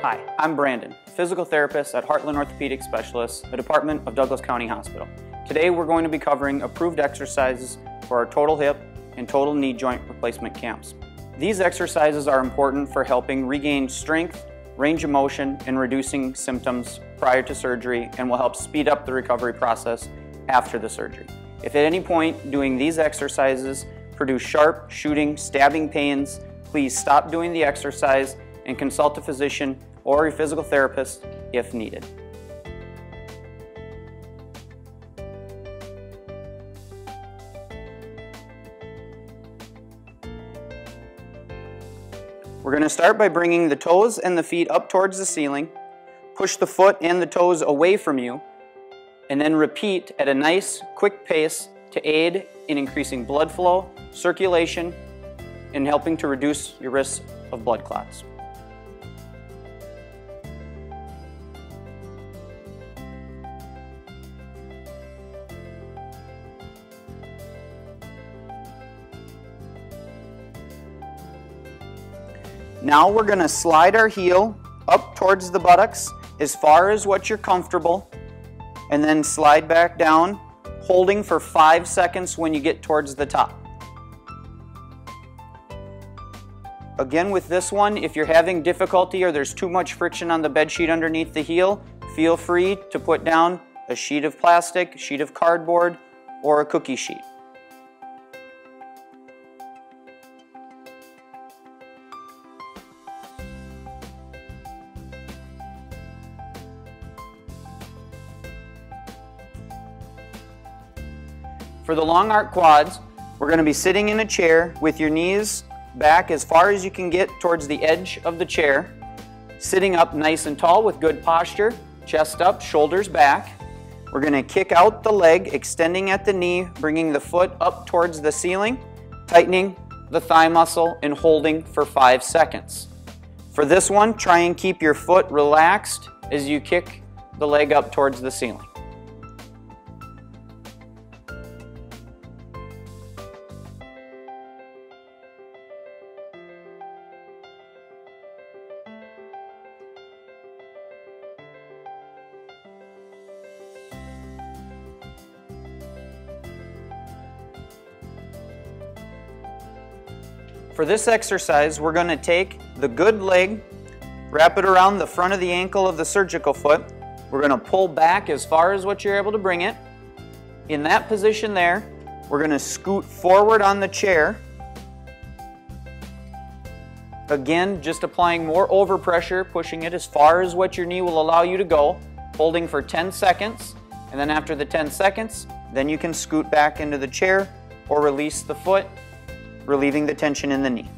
Hi, I'm Brandon, physical therapist at Heartland Orthopedic Specialists, a department of Douglas County Hospital. Today we're going to be covering approved exercises for our total hip and total knee joint replacement camps. These exercises are important for helping regain strength, range of motion, and reducing symptoms prior to surgery, and will help speed up the recovery process after the surgery. If at any point doing these exercises produce sharp, shooting, stabbing pains, please stop doing the exercise and consult a physician or a physical therapist if needed. We're going to start by bringing the toes and the feet up towards the ceiling, push the foot and the toes away from you, and then repeat at a nice, quick pace to aid in increasing blood flow, circulation, and helping to reduce your risk of blood clots. Now we're going to slide our heel up towards the buttocks as far as what you're comfortable, and then slide back down, holding for 5 seconds when you get towards the top. Again, with this one, if you're having difficulty or there's too much friction on the bed sheet underneath the heel, feel free to put down a sheet of plastic, a sheet of cardboard, or a cookie sheet. For the long arc quads, we're going to be sitting in a chair with your knees back as far as you can get towards the edge of the chair, sitting up nice and tall with good posture, chest up, shoulders back. We're going to kick out the leg, extending at the knee, bringing the foot up towards the ceiling, tightening the thigh muscle and holding for 5 seconds. For this one, try and keep your foot relaxed as you kick the leg up towards the ceiling. For this exercise, we're going to take the good leg, wrap it around the front of the ankle of the surgical foot. We're going to pull back as far as what you're able to bring it. In that position there, we're going to scoot forward on the chair. Again, just applying more overpressure, pushing it as far as what your knee will allow you to go, holding for 10 seconds. And then after the 10 seconds, then you can scoot back into the chair or release the foot, relieving the tension in the knee.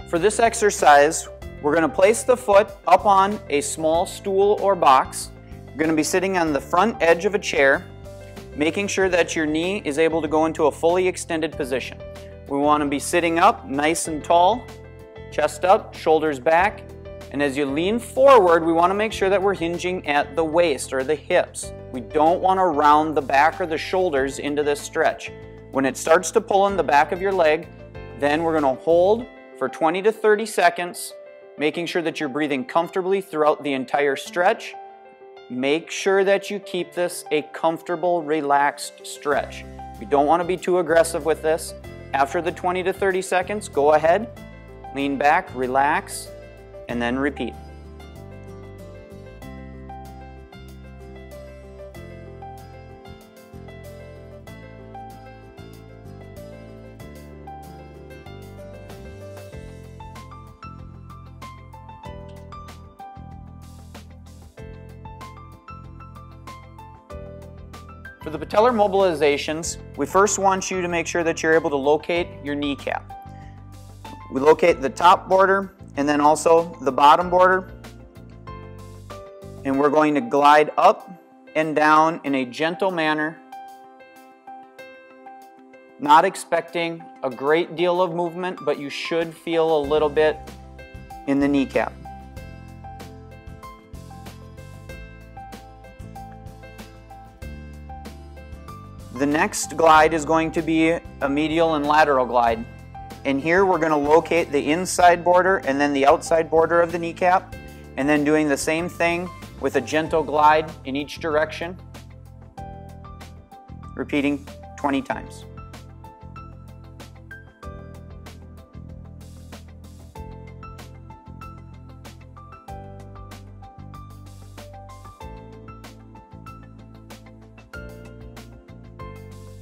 For this exercise, we're going to place the foot up on a small stool or box. You're going to be sitting on the front edge of a chair, making sure that your knee is able to go into a fully extended position. We want to be sitting up nice and tall, chest up, shoulders back, and as you lean forward, we want to make sure that we're hinging at the waist or the hips. We don't want to round the back or the shoulders into this stretch. When it starts to pull in the back of your leg, then we're going to hold for 20 to 30 seconds, making sure that you're breathing comfortably throughout the entire stretch. Make sure that you keep this a comfortable, relaxed stretch. You don't want to be too aggressive with this. After the 20 to 30 seconds, go ahead, lean back, relax, and then repeat. For the patellar mobilizations, we first want you to make sure that you're able to locate your kneecap. We locate the top border and then also the bottom border. And we're going to glide up and down in a gentle manner Not expecting a great deal of movement, but you should feel a little bit in the kneecap. The next glide is going to be a medial and lateral glide. And here we're going to locate the inside border and then the outside border of the kneecap, and then doing the same thing with a gentle glide in each direction, repeating 20 times.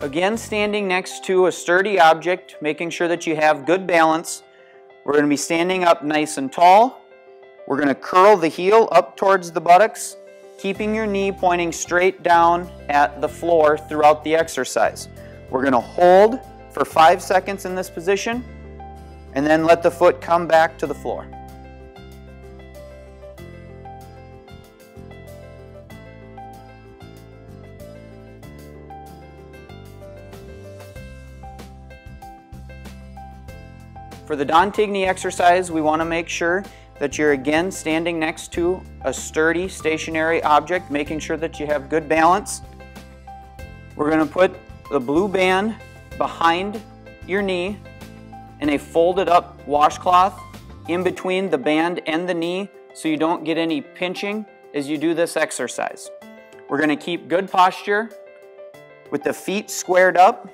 Again, standing next to a sturdy object, making sure that you have good balance. We're going to be standing up nice and tall. We're going to curl the heel up towards the buttocks, keeping your knee pointing straight down at the floor throughout the exercise. We're going to hold for 5 seconds in this position, and then let the foot come back to the floor. For the Dantigny exercise, we want to make sure that you're again standing next to a sturdy stationary object, making sure that you have good balance. We're going to put the blue band behind your knee in a folded up washcloth in between the band and the knee so you don't get any pinching as you do this exercise. We're going to keep good posture with the feet squared up.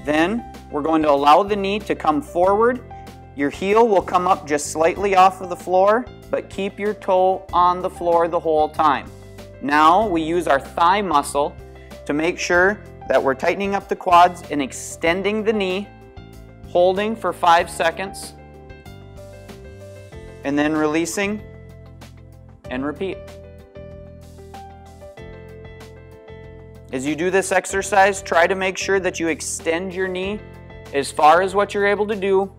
Then we're going to allow the knee to come forward. Your heel will come up just slightly off of the floor, but keep your toe on the floor the whole time. Now we use our thigh muscle to make sure that we're tightening up the quads and extending the knee, holding for 5 seconds, and then releasing and repeat. As you do this exercise, try to make sure that you extend your knee as far as what you're able to do,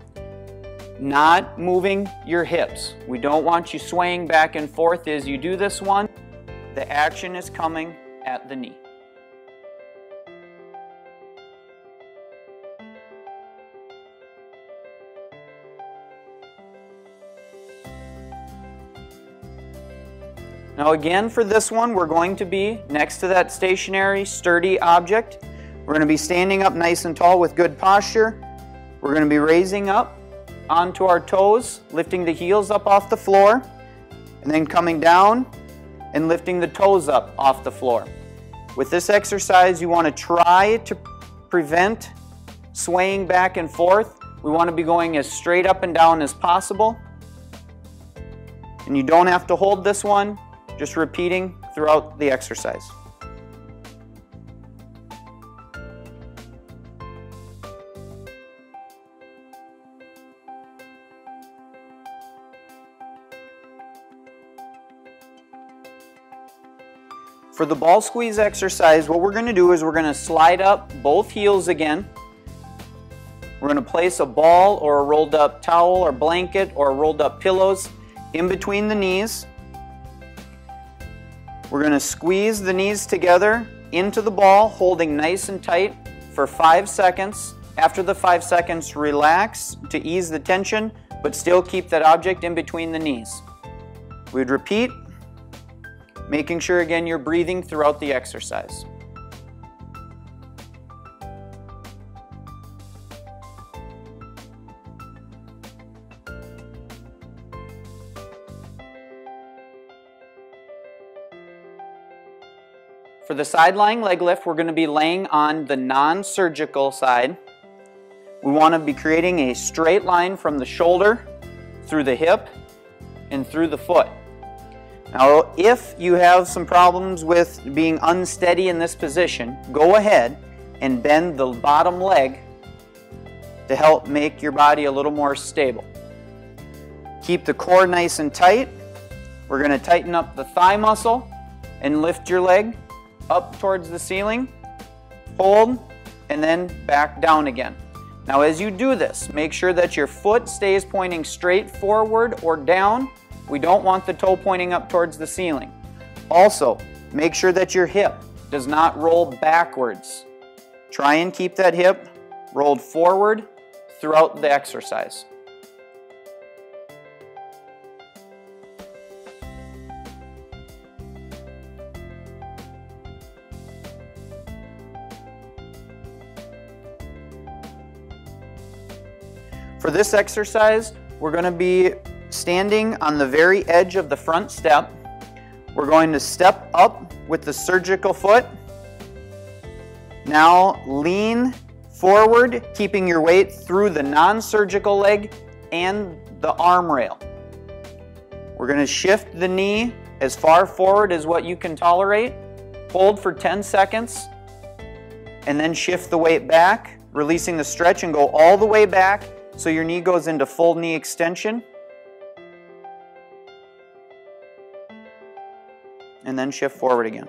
not moving your hips. We don't want you swaying back and forth as you do this one. The action is coming at the knee. Now again, for this one, we're going to be next to that stationary, sturdy object. We're going to be standing up nice and tall with good posture. We're going to be raising up onto our toes, lifting the heels up off the floor, and then coming down and lifting the toes up off the floor. With this exercise, you want to try to prevent swaying back and forth. We want to be going as straight up and down as possible. And you don't have to hold this one. Just repeating throughout the exercise. For the ball squeeze exercise, what we're going to do is we're going to slide up both heels again. We're going to place a ball or a rolled up towel or blanket or rolled up pillows in between the knees. We're going to squeeze the knees together into the ball, holding nice and tight for 5 seconds. After the 5 seconds, relax to ease the tension, but still keep that object in between the knees. We'd repeat, making sure again you're breathing throughout the exercise. For the sideline leg lift, we're going to be laying on the non-surgical side. We want to be creating a straight line from the shoulder, through the hip, and through the foot. Now, if you have some problems with being unsteady in this position, go ahead and bend the bottom leg to help make your body a little more stable. Keep the core nice and tight. We're going to tighten up the thigh muscle and lift your leg up towards the ceiling, hold, and then back down again. Now as you do this, make sure that your foot stays pointing straight forward or down. We don't want the toe pointing up towards the ceiling. Also, make sure that your hip does not roll backwards. Try and keep that hip rolled forward throughout the exercise. For this exercise, we're going to be standing on the very edge of the front step. We're going to step up with the surgical foot. Now lean forward, keeping your weight through the non-surgical leg and the arm rail. We're going to shift the knee as far forward as what you can tolerate. Hold for 10 seconds and then shift the weight back, releasing the stretch, and go all the way back so your knee goes into full knee extension. And then shift forward again.